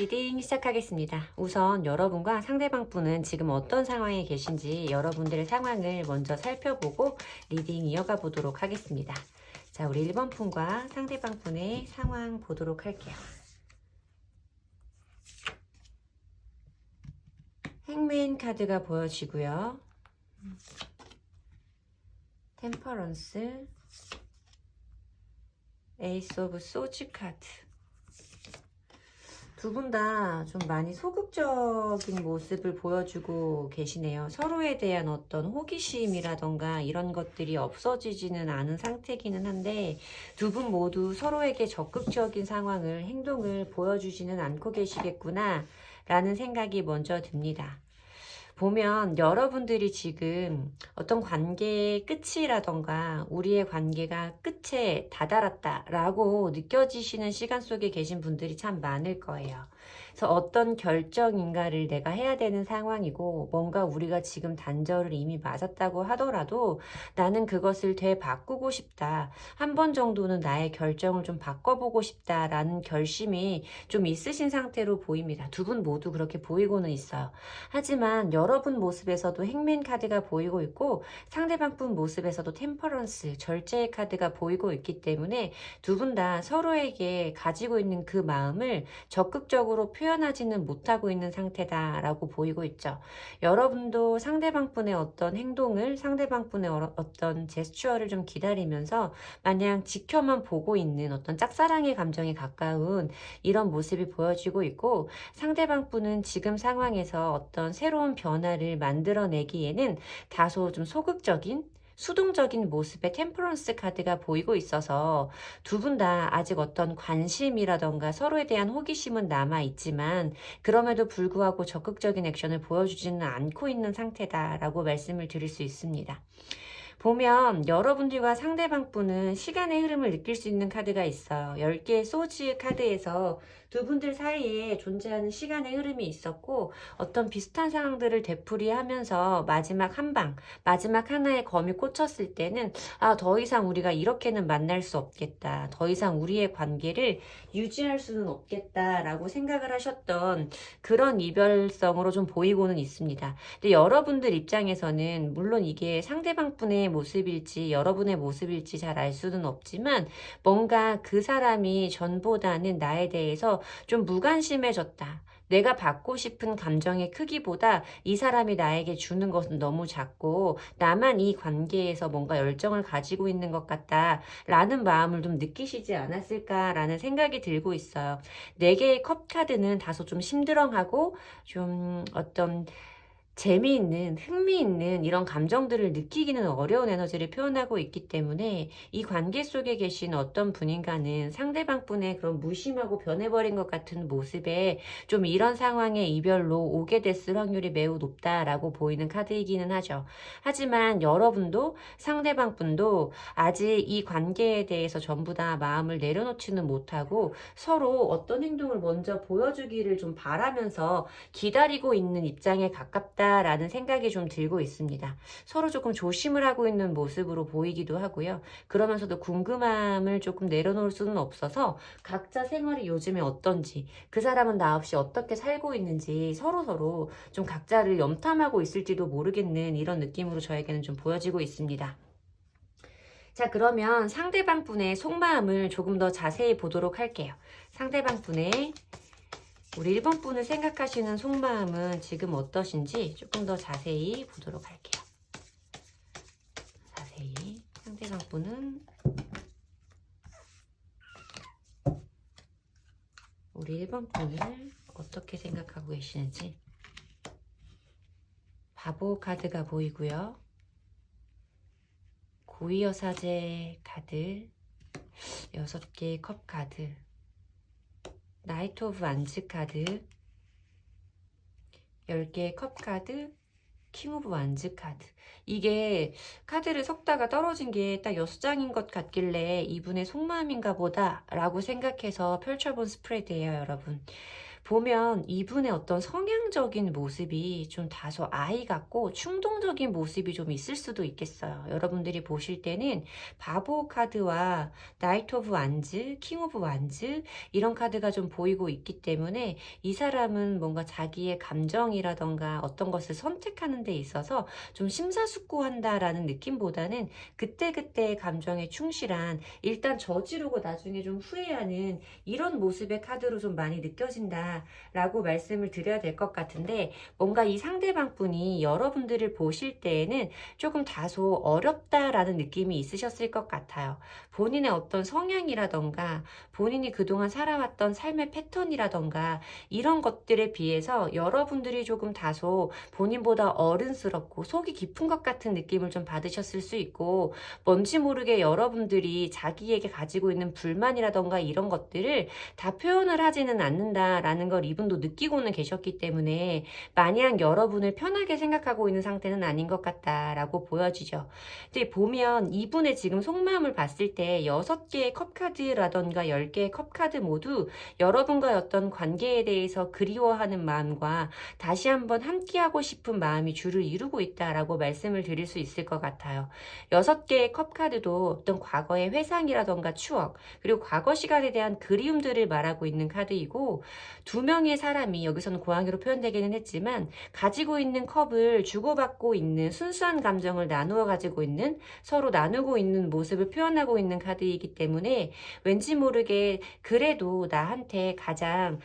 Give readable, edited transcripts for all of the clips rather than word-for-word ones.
리딩 시작하겠습니다. 우선 여러분과 상대방 분은 지금 어떤 상황에 계신지 여러분들의 상황을 먼저 살펴보고 리딩 이어가 보도록 하겠습니다. 자, 우리 1번 분과 상대방 분의 상황 보도록 할게요. 행맨 카드가 보여지고요. 템퍼런스, 에이스 오브 소즈 카드. 두 분 다 좀 많이 소극적인 모습을 보여주고 계시네요. 서로에 대한 어떤 호기심이라던가 이런 것들이 없어지지는 않은 상태이기는 한데 두 분 모두 서로에게 적극적인 상황을, 행동을 보여주지는 않고 계시겠구나 라는 생각이 먼저 듭니다. 보면 여러분들이 지금 어떤 관계의 끝이라던가 우리의 관계가 끝에 다다랐다 라고 느껴지시는 시간 속에 계신 분들이 참 많을 거예요. 그래서 어떤 결정인가를 내가 해야 되는 상황이고 뭔가 우리가 지금 단절을 이미 맞았다고 하더라도 나는 그것을 되바꾸고 싶다. 한 번 정도는 나의 결정을 좀 바꿔보고 싶다라는 결심이 좀 있으신 상태로 보입니다. 두 분 모두 그렇게 보이고는 있어요. 하지만 여러분 모습에서도 행맨 카드가 보이고 있고 상대방 분 모습에서도 템퍼런스, 절제의 카드가 보이고 있기 때문에 두 분 다 서로에게 가지고 있는 그 마음을 적극적으로 표현하지는 못하고 있는 상태다라고 보이고 있죠. 여러분도 상대방 분의 어떤 행동을, 상대방 분의 어떤 제스처를 좀 기다리면서 마냥 지켜만 보고 있는 어떤 짝사랑의 감정에 가까운 이런 모습이 보여지고 있고 상대방 분은 지금 상황에서 어떤 새로운 변화를 만들어내기에는 다소 좀 소극적인 수동적인 모습의 템퍼런스 카드가 보이고 있어서 두 분 다 아직 어떤 관심이라던가 서로에 대한 호기심은 남아있지만 그럼에도 불구하고 적극적인 액션을 보여주지는 않고 있는 상태다라고 말씀을 드릴 수 있습니다. 보면 여러분들과 상대방 분은 시간의 흐름을 느낄 수 있는 카드가 있어요. 10개의 소즈 카드에서 두 분들 사이에 존재하는 시간의 흐름이 있었고 어떤 비슷한 상황들을 되풀이하면서 마지막 한 방, 마지막 하나의 검이 꽂혔을 때는 더 이상 우리가 이렇게는 만날 수 없겠다. 더 이상 우리의 관계를 유지할 수는 없겠다라고 생각을 하셨던 그런 이별성으로 좀 보이고는 있습니다. 근데 여러분들 입장에서는 물론 이게 상대방 분의 모습일지 여러분의 모습일지 잘 알 수는 없지만 뭔가 그 사람이 전보다는 나에 대해서 좀 무관심해졌다. 내가 받고 싶은 감정의 크기보다 이 사람이 나에게 주는 것은 너무 작고 나만 이 관계에서 뭔가 열정을 가지고 있는 것 같다 라는 마음을 좀 느끼시지 않았을까라는 생각이 들고 있어요. 4개의 컵 카드는 다소 좀 심드렁하고 좀 어떤 재미있는, 흥미있는 이런 감정들을 느끼기는 어려운 에너지를 표현하고 있기 때문에 이 관계 속에 계신 어떤 분인가는 상대방 분의 그런 무심하고 변해버린 것 같은 모습에 좀 이런 상황의 이별로 오게 됐을 확률이 매우 높다라고 보이는 카드이기는 하죠. 하지만 여러분도 상대방 분도 아직 이 관계에 대해서 전부 다 마음을 내려놓지는 못하고 서로 어떤 행동을 먼저 보여주기를 좀 바라면서 기다리고 있는 입장에 가깝다 라는 생각이 좀 들고 있습니다. 서로 조금 조심을 하고 있는 모습으로 보이기도 하고요. 그러면서도 궁금함을 조금 내려놓을 수는 없어서 각자 생활이 요즘에 어떤지 그 사람은 나 없이 어떻게 살고 있는지 서로서로 좀 각자를 염탐하고 있을지도 모르겠는 이런 느낌으로 저에게는 좀 보여지고 있습니다. 자, 그러면 상대방 분의 속마음을 조금 더 자세히 보도록 할게요. 상대방 분의 우리 1번 분을 생각하시는 속마음은 지금 어떠신지 조금 더 자세히 보도록 할게요. 자세히 상대방 분은 우리 1번 분을 어떻게 생각하고 계시는지 바보 카드가 보이고요. 고위여사제 카드 6개의 컵 카드 나이트 오브 완즈 카드 10개의 컵 카드 킹 오브 완즈 카드 이게 카드를 섞다가 떨어진 게 딱 6장인 것 같길래 이분의 속마음인가 보다 라고 생각해서 펼쳐본 스프레드예요 여러분. 보면 이분의 어떤 성향적인 모습이 좀 다소 아이 같고 충동적인 모습이 좀 있을 수도 있겠어요. 여러분들이 보실 때는 바보 카드와 나이트 오브 완즈, 킹 오브 완즈 이런 카드가 좀 보이고 있기 때문에 이 사람은 뭔가 자기의 감정이라던가 어떤 것을 선택하는 데 있어서 좀 심사숙고한다라는 느낌보다는 그때그때의 감정에 충실한, 일단 저지르고 나중에 좀 후회하는 이런 모습의 카드로 좀 많이 느껴진다 라고 말씀을 드려야 될 것 같은데, 뭔가 이 상대방 분이 여러분들을 보실 때에는 조금 다소 어렵다라는 느낌이 있으셨을 것 같아요. 본인의 어떤 성향이라던가 본인이 그동안 살아왔던 삶의 패턴이라던가 이런 것들에 비해서 여러분들이 조금 다소 본인보다 어른스럽고 속이 깊은 것 같은 느낌을 좀 받으셨을 수 있고, 뭔지 모르게 여러분들이 자기에게 가지고 있는 불만이라던가 이런 것들을 다 표현을 하지는 않는다라는 걸 이분도 느끼고는 계셨기 때문에 마냥 여러분을 편하게 생각하고 있는 상태는 아닌 것 같다라고 보여지죠. 근데 보면 이분의 지금 속마음을 봤을 때 6개의 컵카드라던가 10개의 컵카드 모두 여러분과의 어떤 관계에 대해서 그리워하는 마음과 다시 한번 함께하고 싶은 마음이 주를 이루고 있다라고 말씀을 드릴 수 있을 것 같아요. 6개의 컵카드도 어떤 과거의 회상이라던가 추억, 그리고 과거 시간에 대한 그리움들을 말하고 있는 카드이고, 2명의 사람이 여기서는 고양이로 표현되기는 했지만 가지고 있는 컵을 주고받고 있는 순수한 감정을 나누어 가지고 있는, 서로 나누고 있는 모습을 표현하고 있는 카드이기 때문에 왠지 모르게 그래도 나한테 가장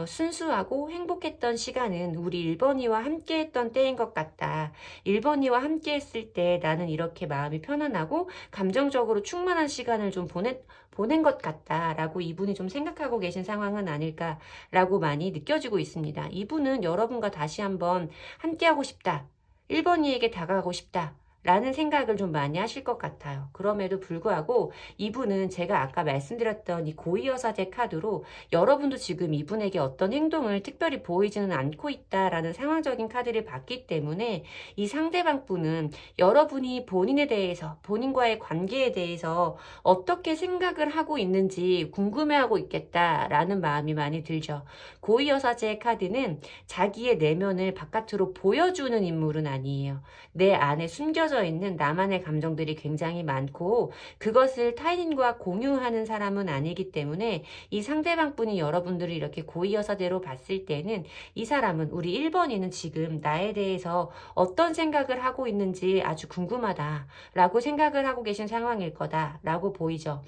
순수하고 행복했던 시간은 우리 1번이와 함께 했던 때인 것 같다. 1번이와 함께 했을 때 나는 이렇게 마음이 편안하고 감정적으로 충만한 시간을 좀 보낸 것 같다라고 이분이 좀 생각하고 계신 상황은 아닐까라고 많이 느껴지고 있습니다. 이분은 여러분과 다시 한번 함께하고 싶다, 1번이에게 다가가고 싶다 라는 생각을 좀 많이 하실 것 같아요. 그럼에도 불구하고 이분은 제가 아까 말씀드렸던 이 고위여사제 카드로 여러분도 지금 이분에게 어떤 행동을 특별히 보이지는 않고 있다라는 상황적인 카드를 봤기 때문에 이 상대방 분은 여러분이 본인에 대해서, 본인과의 관계에 대해서 어떻게 생각을 하고 있는지 궁금해하고 있겠다라는 마음이 많이 들죠. 고위여사제 카드는 자기의 내면을 바깥으로 보여주는 인물은 아니에요. 내 안에 숨겨져 있는 나만의 감정들이 굉장히 많고 그것을 타인과 공유하는 사람은 아니기 때문에 이 상대방 분이 여러분들을 이렇게 고위여사대로 봤을 때는 이 사람은, 우리 1번이는 지금 나에 대해서 어떤 생각을 하고 있는지 아주 궁금하다라고 생각을 하고 계신 상황일 거다라고 보이죠.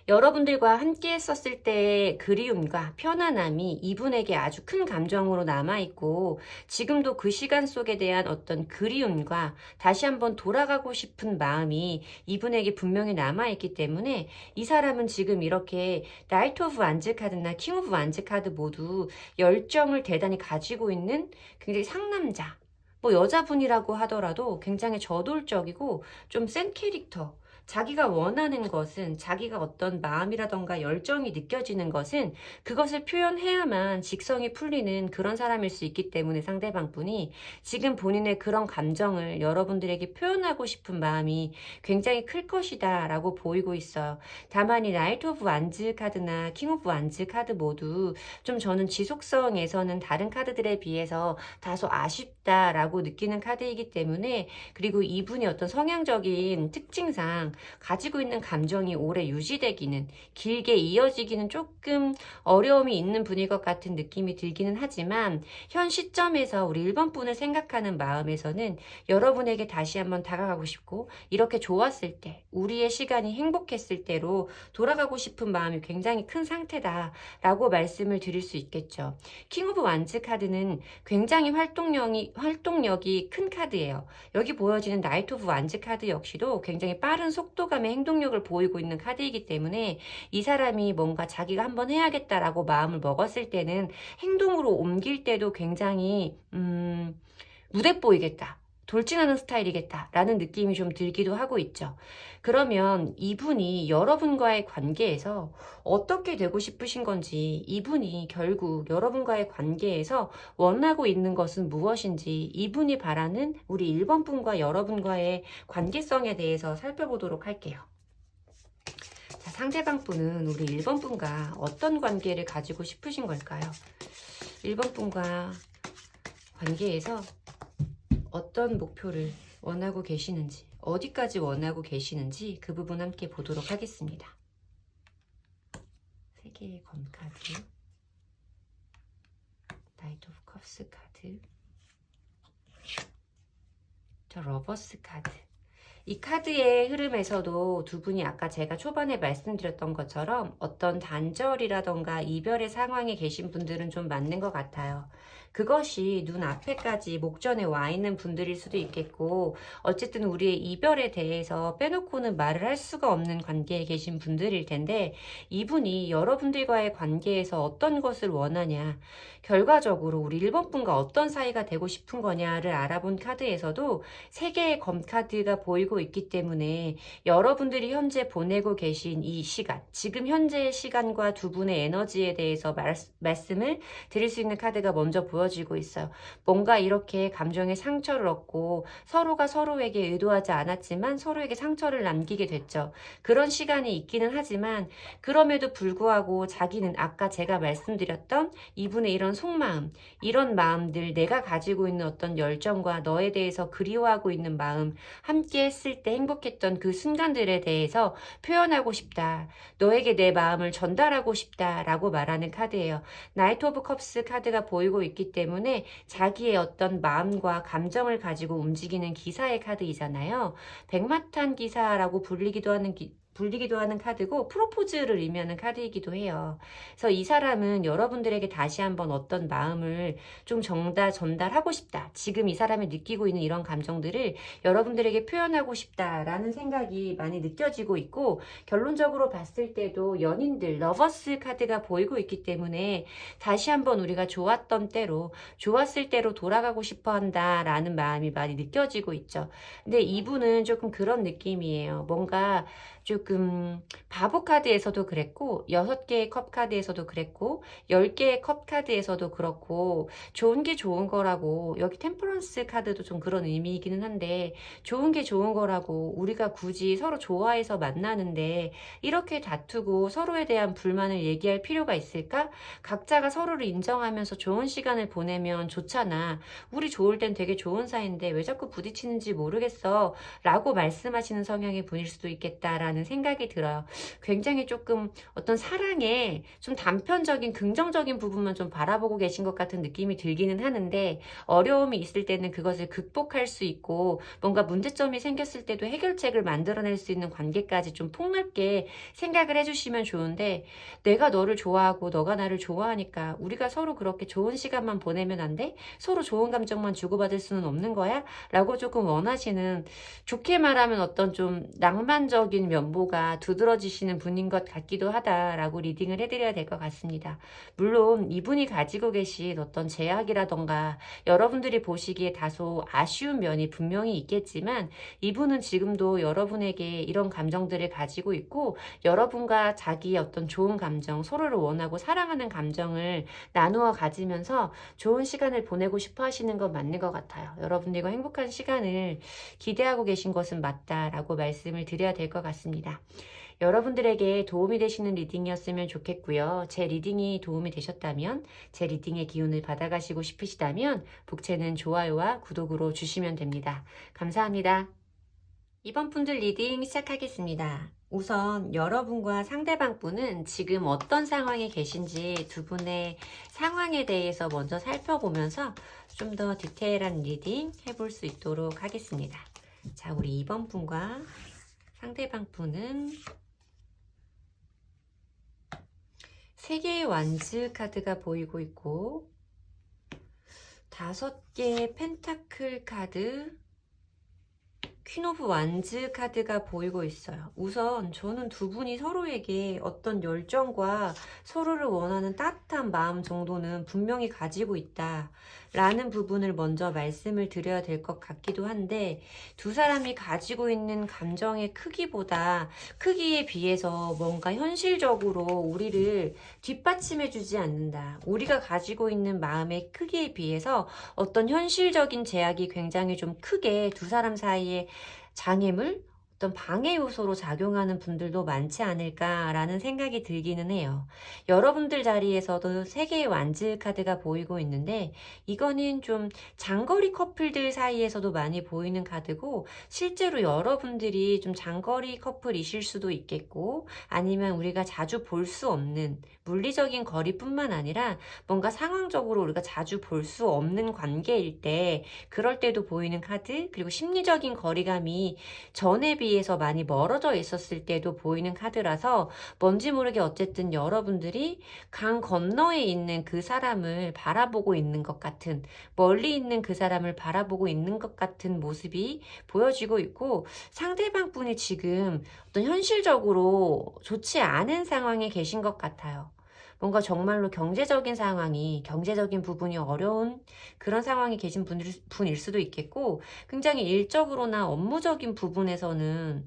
여러분들과 함께 했었을 때의 그리움과 편안함이 이분에게 아주 큰 감정으로 남아있고, 지금도 그 시간 속에 대한 어떤 그리움과 다시 한번 돌아가고 싶은 마음이 이분에게 분명히 남아있기 때문에 이 사람은 지금 이렇게 나이트 오브 완즈 카드나 킹 오브 완즈 카드 모두 열정을 대단히 가지고 있는 굉장히 상남자, 뭐 여자분이라고 하더라도 굉장히 저돌적이고 좀 센 캐릭터, 자기가 원하는 것은, 자기가 어떤 마음이라던가 열정이 느껴지는 것은 그것을 표현해야만 직성이 풀리는 그런 사람일 수 있기 때문에 상대방 분이 지금 본인의 그런 감정을 여러분들에게 표현하고 싶은 마음이 굉장히 클 것이다 라고 보이고 있어요. 다만 이 나이트 오브 완즈 카드나 킹 오브 완즈 카드 모두 좀 저는 지속성에서는 다른 카드들에 비해서 다소 아쉽다라고 느끼는 카드이기 때문에, 그리고 이분이 어떤 성향적인 특징상 가지고 있는 감정이 오래 유지되기는, 길게 이어지기는 조금 어려움이 있는 분일 것 같은 느낌이 들기는 하지만, 현 시점에서 우리 1번 분을 생각하는 마음에서는 여러분에게 다시 한번 다가가고 싶고, 이렇게 좋았을 때, 우리의 시간이 행복했을 때로 돌아가고 싶은 마음이 굉장히 큰 상태다 라고 말씀을 드릴 수 있겠죠. 킹 오브 완즈 카드는 굉장히 활동력이 큰 카드예요. 여기 보여지는 나이트 오브 완즈 카드 역시도 굉장히 빠른 속도감의 행동력을 보이고 있는 카드이기 때문에 이 사람이 뭔가 자기가 한번 해야겠다라고 마음을 먹었을 때는 행동으로 옮길 때도 굉장히 무대 보이겠다, 돌진하는 스타일이겠다 라는 느낌이 좀 들기도 하고 있죠. 그러면 이분이 여러분과의 관계에서 어떻게 되고 싶으신 건지, 이분이 결국 여러분과의 관계에서 원하고 있는 것은 무엇인지, 이분이 바라는 우리 1번 분과 여러분과의 관계성에 대해서 살펴보도록 할게요. 자, 상대방 분은 우리 1번 분과 어떤 관계를 가지고 싶으신 걸까요? 1번 분과 관계에서 어떤 목표를 원하고 계시는지, 어디까지 원하고 계시는지 그 부분 함께 보도록 하겠습니다. 3개의 검 카드, 나이트 오브 컵스 카드, 저 러버스 카드. 이 카드의 흐름에서도 두 분이 아까 제가 초반에 말씀드렸던 것처럼 어떤 단절이라던가 이별의 상황에 계신 분들은 좀 맞는 것 같아요. 그것이 눈앞에까지 목전에 와 있는 분들일 수도 있겠고, 어쨌든 우리의 이별에 대해서 빼놓고는 말을 할 수가 없는 관계에 계신 분들일 텐데, 이분이 여러분들과의 관계에서 어떤 것을 원하냐, 결과적으로 우리 1번 분과 어떤 사이가 되고 싶은 거냐를 알아본 카드에서도 3개의 검 카드가 보이고 있기 때문에 여러분들이 현재 보내고 계신 이 시간, 지금 현재의 시간과 두 분의 에너지에 대해서 말씀을 드릴 수 있는 카드가 먼저 보여지고 있어요. 뭔가 이렇게 감정의 상처를 얻고 서로가 서로에게 의도하지 않았지만 서로에게 상처를 남기게 됐죠. 그런 시간이 있기는 하지만 그럼에도 불구하고 자기는 아까 제가 말씀드렸던 이분의 이런 속마음, 이런 마음들, 내가 가지고 있는 어떤 열정과 너에 대해서 그리워하고 있는 마음, 함께 했을 때 행복했던 그 순간들에 대해서 표현하고 싶다. 너에게 내 마음을 전달하고 싶다 라고 말하는 카드예요. 나이트 오브 컵스 카드가 보이고 있기 때문에 자기의 어떤 마음과 감정을 가지고 움직이는 기사의 카드이잖아요. 백마탄 기사라고 불리기도 하는 카드고 프로포즈를 의미하는 카드이기도 해요. 그래서 이 사람은 여러분들에게 다시 한번 어떤 마음을 좀 전달하고 싶다. 지금 이 사람이 느끼고 있는 이런 감정들을 여러분들에게 표현하고 싶다라는 생각이 많이 느껴지고 있고, 결론적으로 봤을 때도 연인들, 러버스 카드가 보이고 있기 때문에 다시 한번 우리가 좋았을 때로 돌아가고 싶어 한다라는 마음이 많이 느껴지고 있죠. 근데 이분은 조금 그런 느낌이에요. 뭔가 조금 바보 카드에서도 그랬고 6개의 컵 카드에서도 그랬고 10개의 컵 카드에서도 그렇고, 좋은 게 좋은 거라고, 여기 템퍼런스 카드도 좀 그런 의미이기는 한데 좋은 게 좋은 거라고, 우리가 굳이 서로 좋아해서 만나는데 이렇게 다투고 서로에 대한 불만을 얘기할 필요가 있을까? 각자가 서로를 인정하면서 좋은 시간을 보내면 좋잖아. 우리 좋을 땐 되게 좋은 사이인데 왜 자꾸 부딪히는지 모르겠어 라고 말씀하시는 성향의 분일 수도 있겠다라는 생각이 들어요. 굉장히 조금 어떤 사랑에 좀 단편적인 긍정적인 부분만 좀 바라보고 계신 것 같은 느낌이 들기는 하는데, 어려움이 있을 때는 그것을 극복할 수 있고 뭔가 문제점이 생겼을 때도 해결책을 만들어낼 수 있는 관계까지 좀 폭넓게 생각을 해주시면 좋은데, 내가 너를 좋아하고 너가 나를 좋아하니까 우리가 서로 그렇게 좋은 시간만 보내면 안 돼? 서로 좋은 감정만 주고받을 수는 없는 거야? 라고 조금 원하시는, 좋게 말하면 어떤 좀 낭만적인 면모가 두드러지시는 분인 것 같기도 하다라고 리딩을 해드려야 될 것 같습니다. 물론 이분이 가지고 계신 어떤 제약이라던가 여러분들이 보시기에 다소 아쉬운 면이 분명히 있겠지만, 이분은 지금도 여러분에게 이런 감정들을 가지고 있고 여러분과 자기의 어떤 좋은 감정, 서로를 원하고 사랑하는 감정을 나누어 가지면서 좋은 시간을 보내고 싶어 하시는 건 맞는 것 같아요. 여러분들과 행복한 시간을 기대하고 계신 것은 맞다라고 말씀을 드려야 될 것 같습니다. 여러분들에게 도움이 되시는 리딩이었으면 좋겠고요. 제 리딩이 도움이 되셨다면, 제 리딩의 기운을 받아가시고 싶으시다면 북채는 좋아요와 구독으로 주시면 됩니다. 감사합니다. 이번 분들 리딩 시작하겠습니다. 우선 여러분과 상대방 분은 지금 어떤 상황에 계신지 두 분의 상황에 대해서 먼저 살펴보면서 좀 더 디테일한 리딩 해볼 수 있도록 하겠습니다. 자, 우리 2번 분과 상대방 분은 3개의 완즈 카드가 보이고 있고 5개의 펜타클 카드, 퀸 오브 완즈 카드가 보이고 있어요. 우선 저는 두 분이 서로에게 어떤 열정과 서로를 원하는 따뜻한 마음 정도는 분명히 가지고 있다 라는 부분을 먼저 말씀을 드려야 될 것 같기도 한데, 두 사람이 가지고 있는 감정의 크기에 비해서 뭔가 현실적으로 우리를 뒷받침해 주지 않는다. 우리가 가지고 있는 마음의 크기에 비해서 어떤 현실적인 제약이 굉장히 좀 크게 두 사람 사이에 장애물, 어떤 방해 요소로 작용하는 분들도 많지 않을까라는 생각이 들기는 해요. 여러분들 자리에서도 3개의 완즈 카드가 보이고 있는데 이거는 좀 장거리 커플들 사이에서도 많이 보이는 카드고 실제로 여러분들이 좀 장거리 커플이실 수도 있겠고 아니면 우리가 자주 볼 수 없는 물리적인 거리뿐만 아니라 뭔가 상황적으로 우리가 자주 볼 수 없는 관계일 때 그럴 때도 보이는 카드 그리고 심리적인 거리감이 전에 비해서 많이 멀어져 있었을 때도 보이는 카드라서 뭔지 모르게 어쨌든 여러분들이 강 건너에 있는 그 사람을 바라보고 있는 것 같은 멀리 있는 그 사람을 바라보고 있는 것 같은 모습이 보여지고 있고 상대방 분이 지금 어떤 현실적으로 좋지 않은 상황에 계신 것 같아요. 뭔가 정말로 경제적인 부분이 어려운 그런 상황에 계신 분일 수도 있겠고, 굉장히 일적으로나 업무적인 부분에서는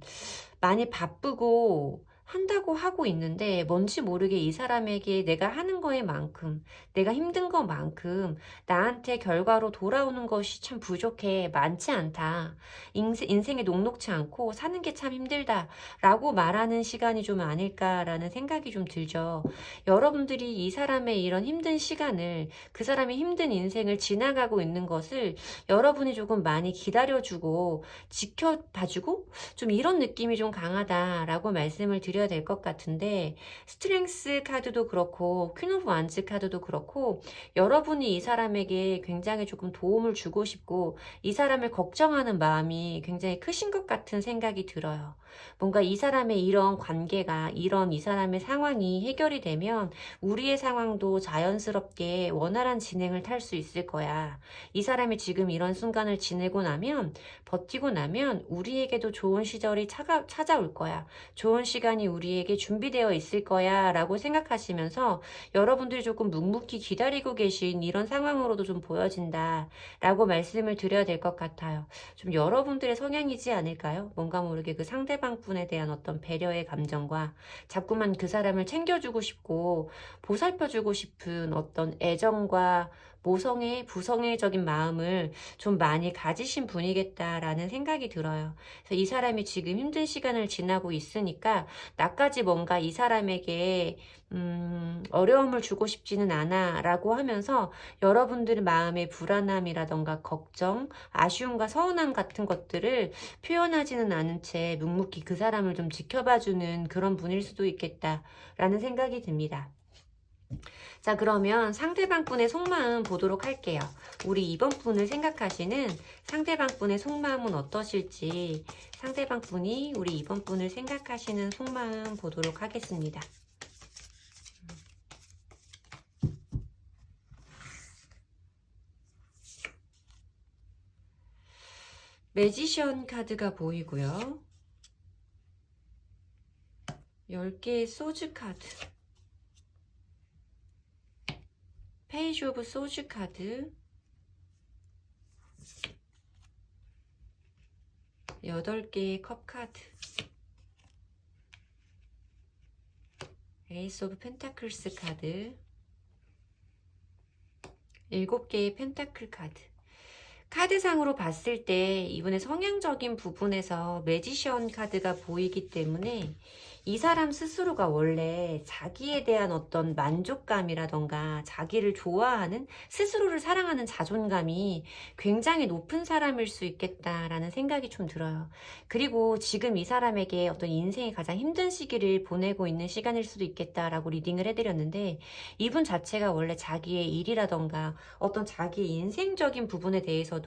많이 바쁘고 한다고 하고 있는데 뭔지 모르게 이 사람에게 내가 하는 거에 만큼 내가 힘든 것만큼 나한테 결과로 돌아오는 것이 참 부족해 많지 않다. 인생에 녹록치 않고 사는 게 참 힘들다 라고 말하는 시간이 좀 아닐까라는 생각이 좀 들죠. 여러분들이 이 사람의 이런 힘든 시간을 그 사람의 힘든 인생을 지나가고 있는 것을 여러분이 조금 많이 기다려주고 지켜봐주고 좀 이런 느낌이 좀 강하다라고 말씀을 드려야 될 것 같은데 스트렝스 카드도 그렇고 퀸 오브 완즈 카드도 그렇고 여러분이 이 사람에게 굉장히 조금 도움을 주고 싶고 이 사람을 걱정하는 마음이 굉장히 크신 것 같은 생각이 들어요. 뭔가 이 사람의 이런 관계가 이 사람의 상황이 해결이 되면 우리의 상황도 자연스럽게 원활한 진행을 탈 수 있을 거야. 이 사람이 지금 이런 순간을 지내고 나면 버티고 나면 우리에게도 좋은 시절이 찾아올 거야. 좋은 시간이 우리에게 준비되어 있을 거야 라고 생각하시면서 여러분들이 조금 묵묵히 기다리고 계신 이런 상황으로도 좀 보여진다 라고 말씀을 드려야 될 것 같아요. 좀 여러분들의 성향이지 않을까요? 뭔가 모르게 그 상대방 분에 대한 어떤 배려의 감정과 자꾸만 그 사람을 챙겨주고 싶고 보살펴주고 싶은 어떤 애정과 부성애적인 마음을 좀 많이 가지신 분이겠다라는 생각이 들어요. 그래서 이 사람이 지금 힘든 시간을 지나고 있으니까 나까지 뭔가 이 사람에게 어려움을 주고 싶지는 않아 라고 하면서 여러분들의 마음의 불안함이라던가 걱정, 아쉬움과 서운함 같은 것들을 표현하지는 않은 채 묵묵히 그 사람을 좀 지켜봐주는 그런 분일 수도 있겠다라는 생각이 듭니다. 자, 그러면 상대방 분의 속마음 보도록 할게요. 우리 이번 분을 생각하시는 상대방 분의 속마음은 어떠실지 상대방 분이 우리 이번 분을 생각하시는 속마음 보도록 하겠습니다. 매지션 카드가 보이고요. 10개의 소주 카드, 페이지 오브 소주 카드, 8개의 컵 카드, 에이스 오브 펜타클스 카드, 7개의 펜타클 카드. 카드상으로 봤을 때 이분의 성향적인 부분에서 매지션 카드가 보이기 때문에 이 사람 스스로가 원래 자기에 대한 어떤 만족감이라던가 자기를 좋아하는 스스로를 사랑하는 자존감이 굉장히 높은 사람일 수 있겠다라는 생각이 좀 들어요. 그리고 지금 이 사람에게 어떤 인생의 가장 힘든 시기를 보내고 있는 시간일 수도 있겠다라고 리딩을 해드렸는데 이분 자체가 원래 자기의 일이라던가 어떤 자기의 인생적인 부분에 대해서도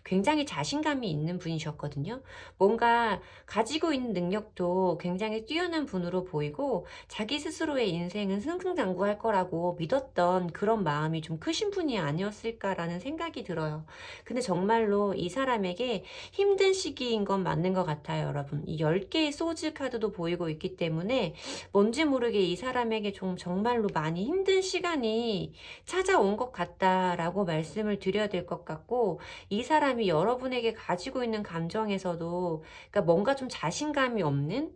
굉장히 자신감이 있는 분이셨거든요. 뭔가 가지고 있는 능력도 굉장히 뛰어난 분으로 보이고 자기 스스로의 인생은 승승장구할 거라고 믿었던 그런 마음이 좀 크신 분이 아니었을까라는 생각이 들어요. 근데 정말로 이 사람에게 힘든 시기인 건 맞는 것 같아요, 여러분. 이 10개의 소즈 카드도 보이고 있기 때문에 뭔지 모르게 이 사람에게 좀 정말로 많이 힘든 시간이 찾아온 것 같다라고 말씀을 드려야 될 것 같고 이 사람이 여러분에게 가지고 있는 감정에서도 그러니까 뭔가 좀 자신감이 없는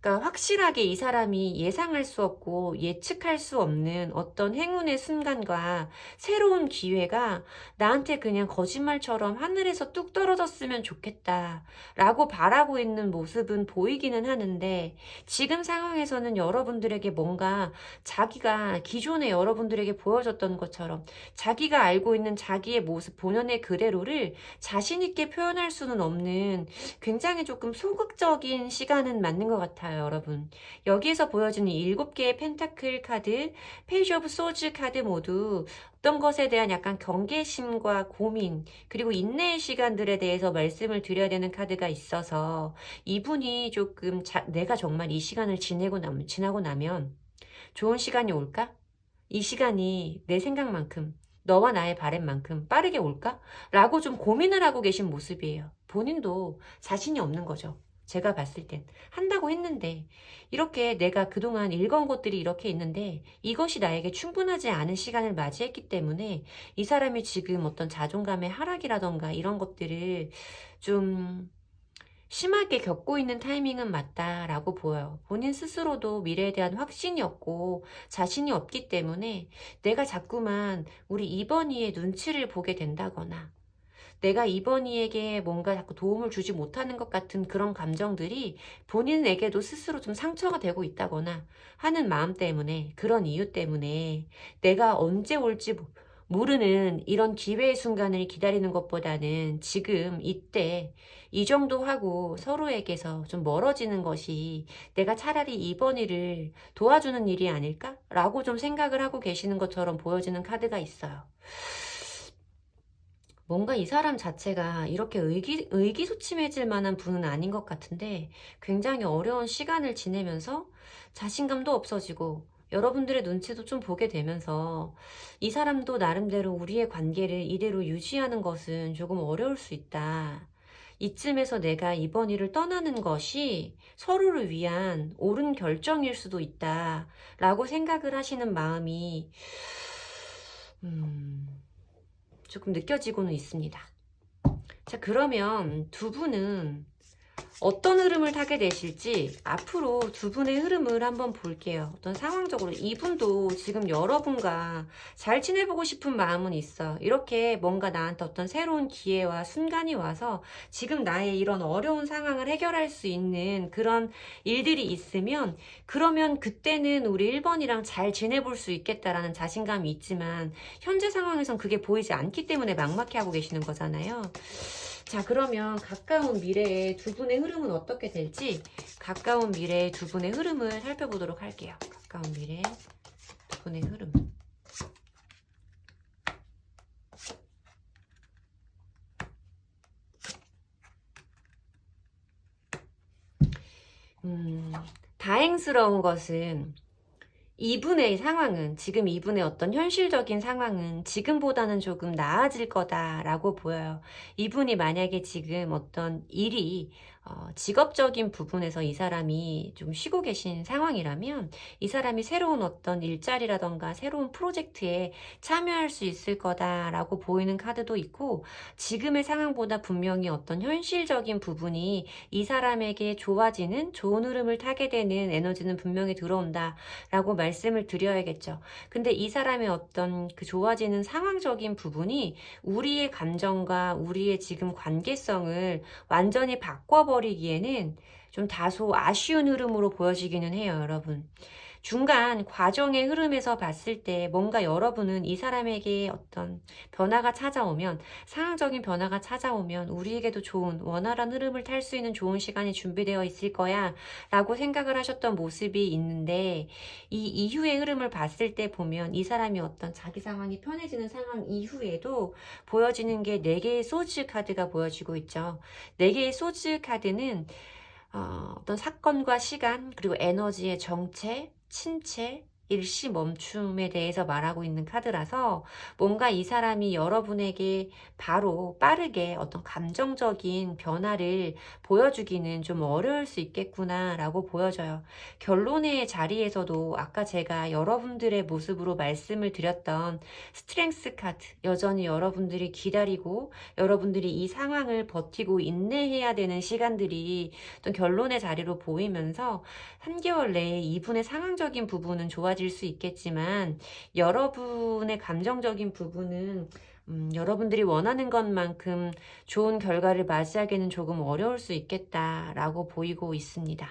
그러니까 확실하게 이 사람이 예상할 수 없고 예측할 수 없는 어떤 행운의 순간과 새로운 기회가 나한테 그냥 거짓말처럼 하늘에서 뚝 떨어졌으면 좋겠다 라고 바라고 있는 모습은 보이기는 하는데, 지금 상황에서는 여러분들에게 뭔가 자기가 기존에 여러분들에게 보여줬던 것처럼 자기가 알고 있는 자기의 모습, 본연의 그대로를 자신 있게 표현할 수는 없는 굉장히 조금 소극적인 시간은 맞는 것 같아요, 여러분. 여기에서 보여주는 7개의 펜타클 카드, 페이지 오브 소즈 카드 모두 어떤 것에 대한 약간 경계심과 고민, 그리고 인내의 시간들에 대해서 말씀을 드려야 되는 카드가 있어서, 이분이 조금 내가 정말 이 시간을 지나고 나면 좋은 시간이 올까? 이 시간이 내 생각만큼, 너와 나의 바램만큼 빠르게 올까? 라고 좀 고민을 하고 계신 모습이에요. 본인도 자신이 없는 거죠. 제가 봤을 땐. 한다고 했는데, 이렇게 내가 그동안 읽은 것들이 이렇게 있는데, 이것이 나에게 충분하지 않은 시간을 맞이했기 때문에, 이 사람이 지금 어떤 자존감의 하락이라던가 이런 것들을 좀 심하게 겪고 있는 타이밍은 맞다라고 보여요. 본인 스스로도 미래에 대한 확신이 없고 자신이 없기 때문에 내가 자꾸만 우리 이번이의 눈치를 보게 된다거나, 내가 이번이에게 뭔가 자꾸 도움을 주지 못하는 것 같은 그런 감정들이 본인에게도 스스로 좀 상처가 되고 있다거나 하는 마음 때문에, 그런 이유 때문에 내가 언제 올지 모르는 이런 기회의 순간을 기다리는 것보다는 지금 이때 이 정도 하고 서로에게서 좀 멀어지는 것이 내가 차라리 이번 일을 도와주는 일이 아닐까? 라고 좀 생각을 하고 계시는 것처럼 보여지는 카드가 있어요. 뭔가 이 사람 자체가 이렇게 의기소침해질 만한 분은 아닌 것 같은데, 굉장히 어려운 시간을 지내면서 자신감도 없어지고 여러분들의 눈치도 좀 보게 되면서, 이 사람도 나름대로 우리의 관계를 이대로 유지하는 것은 조금 어려울 수 있다. 이쯤에서 내가 이번 일을 떠나는 것이 서로를 위한 옳은 결정일 수도 있다 라고 생각을 하시는 마음이 조금 느껴지고는 있습니다. 자, 그러면 두 분은 어떤 흐름을 타게 되실지 앞으로 두 분의 흐름을 한번 볼게요. 어떤 상황적으로 이분도 지금 여러분과 잘 지내보고 싶은 마음은 있어. 이렇게 뭔가 나한테 어떤 새로운 기회와 순간이 와서 지금 나의 이런 어려운 상황을 해결할 수 있는 그런 일들이 있으면, 그러면 그때는 우리 1번이랑 잘 지내볼 수 있겠다라는 자신감이 있지만, 현재 상황에선 그게 보이지 않기 때문에 막막해 하고 계시는 거잖아요. 자, 그러면 가까운 미래의 두 분의 흐름은 어떻게 될지, 가까운 미래의 두 분의 흐름을 살펴보도록 할게요. 가까운 미래의 두 분의 흐름. 다행스러운 것은 이분의 상황은, 지금 이분의 어떤 현실적인 상황은 지금보다는 조금 나아질 거다라고 보여요. 이분이 만약에 지금 어떤 일이 직업적인 부분에서 이 사람이 좀 쉬고 계신 상황이라면, 이 사람이 새로운 어떤 일자리라던가 새로운 프로젝트에 참여할 수 있을 거다라고 보이는 카드도 있고, 지금의 상황보다 분명히 어떤 현실적인 부분이 이 사람에게 좋아지는, 좋은 흐름을 타게 되는 에너지는 분명히 들어온다라고 말씀을 드려야겠죠. 근데 이 사람의 어떤 그 좋아지는 상황적인 부분이 우리의 감정과 우리의 지금 관계성을 완전히 바꿔버리기에는 좀 다소 아쉬운 흐름으로 보여지기는 해요, 여러분. 중간 과정의 흐름에서 봤을 때 뭔가 여러분은 이 사람에게 어떤 변화가 찾아오면, 상황적인 변화가 찾아오면 우리에게도 좋은 원활한 흐름을 탈 수 있는 좋은 시간이 준비되어 있을 거야 라고 생각을 하셨던 모습이 있는데, 이 이후의 흐름을 봤을 때 보면 이 사람이 어떤 자기 상황이 편해지는 상황 이후에도 보여지는 게 4개의 소즈 카드가 보여지고 있죠. 4개의 소즈 카드는 어떤 사건과 시간, 그리고 에너지의 정체, 침체, 일시 멈춤에 대해서 말하고 있는 카드라서 뭔가 이 사람이 여러분에게 바로 빠르게 어떤 감정적인 변화를 보여주기는 좀 어려울 수 있겠구나라고 보여져요. 결론의 자리에서도 아까 제가 여러분들의 모습으로 말씀을 드렸던 스트렝스 카드, 여전히 여러분들이 기다리고 여러분들이 이 상황을 버티고 인내해야 되는 시간들이 어떤 결론의 자리로 보이면서 3개월 내에 이분의 상황적인 부분은 좋아질 수 있겠지만 여러분의 감정적인 부분은 여러분들이 원하는 것만큼 좋은 결과를 맞이하기는 조금 어려울 수 있겠다라고 보이고 있습니다.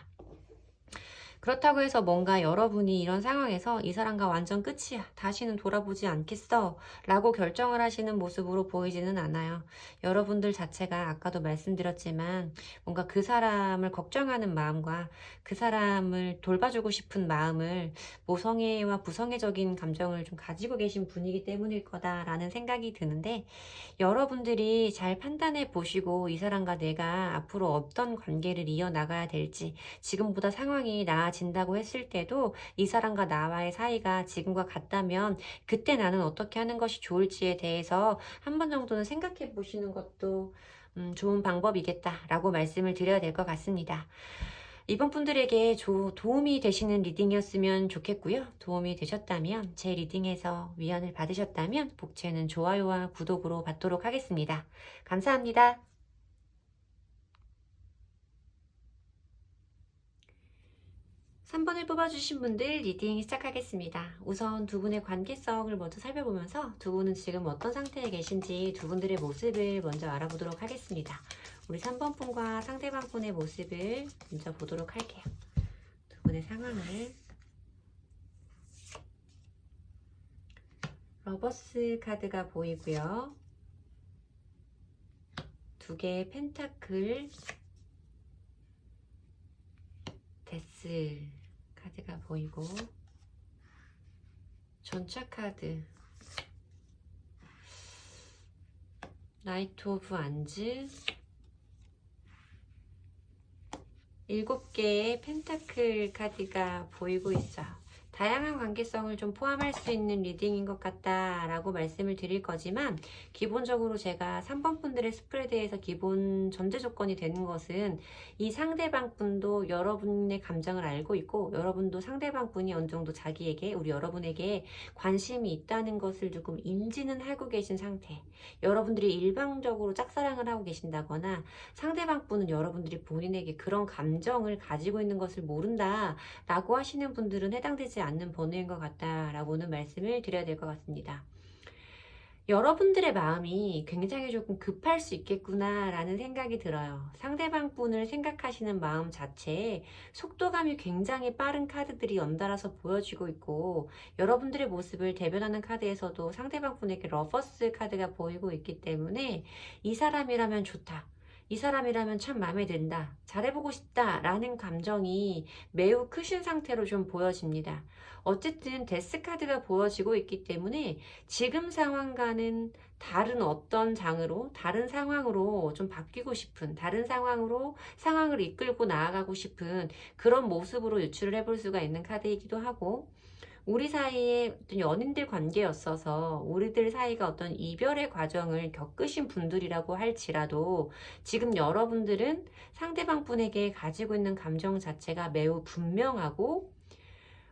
그렇다고 해서 뭔가 여러분이 이런 상황에서 이 사람과 완전 끝이야, 다시는 돌아보지 않겠어 라고 결정을 하시는 모습으로 보이지는 않아요. 여러분들 자체가 아까도 말씀드렸지만 뭔가 그 사람을 걱정하는 마음과 그 사람을 돌봐주고 싶은 마음을 모성애와 부성애적인 감정을 좀 가지고 계신 분이기 때문일 거다라는 생각이 드는데, 여러분들이 잘 판단해 보시고 이 사람과 내가 앞으로 어떤 관계를 이어나가야 될지, 지금보다 상황이 나아진다고 했을 때도 이 사람과 나와의 사이가 지금과 같다면 그때 나는 어떻게 하는 것이 좋을지에 대해서 한 번 정도는 생각해 보시는 것도 좋은 방법이겠다라고 말씀을 드려야 될 것 같습니다. 이번 분들에게 도움이 되시는 리딩이었으면 좋겠고요. 도움이 되셨다면, 제 리딩에서 위안을 받으셨다면 복채는 좋아요와 구독으로 받도록 하겠습니다. 감사합니다. 3번을 뽑아주신 분들 리딩 시작하겠습니다. 우선 두 분의 관계성을 먼저 살펴보면서 두 분은 지금 어떤 상태에 계신지 두 분들의 모습을 먼저 알아보도록 하겠습니다. 우리 3번 분과 상대방 분의 모습을 먼저 보도록 할게요. 두 분의 상황을. 러버스 카드가 보이고요. 두 개의 펜타클, 데스 카드가 보이고, 전차 카드, 나이트 오브 안즈, 7개의 펜타클 카드가 보이고 있어요. 다양한 관계성을 좀 포함할 수 있는 리딩인 것 같다라고 말씀을 드릴 거지만, 기본적으로 제가 3번 분들의 스프레드에서 기본 전제 조건이 되는 것은 이 상대방 분도 여러분의 감정을 알고 있고, 여러분도 상대방 분이 어느 정도 자기에게, 우리 여러분에게 관심이 있다는 것을 조금 인지는 하고 계신 상태. 여러분들이 일방적으로 짝사랑을 하고 계신다거나 상대방 분은 여러분들이 본인에게 그런 감정을 가지고 있는 것을 모른다 라고 하시는 분들은 해당되지 않는 번호인 것 같다라고는 말씀을 드려야 될 것 같습니다. 여러분들의 마음이 굉장히 조금 급할 수 있겠구나 라는 생각이 들어요. 상대방 분을 생각하시는 마음 자체에 속도감이 굉장히 빠른 카드들이 연달아서 보여지고 있고, 여러분들의 모습을 대변하는 카드에서도 상대방 분에게 러버스 카드가 보이고 있기 때문에 이 사람이라면 좋다, 이 사람이라면 참 마음에 든다, 잘해보고 싶다 라는 감정이 매우 크신 상태로 좀 보여집니다. 어쨌든 데스 카드가 보여지고 있기 때문에 지금 상황과는 다른 어떤 장으로, 다른 상황으로 좀 바뀌고 싶은, 다른 상황으로 상황을 이끌고 나아가고 싶은 그런 모습으로 유출을 해볼 수가 있는 카드이기도 하고, 우리 사이에 어떤 연인들 관계였어서 우리들 사이가 어떤 이별의 과정을 겪으신 분들이라고 할지라도 지금 여러분들은 상대방 분에게 가지고 있는 감정 자체가 매우 분명하고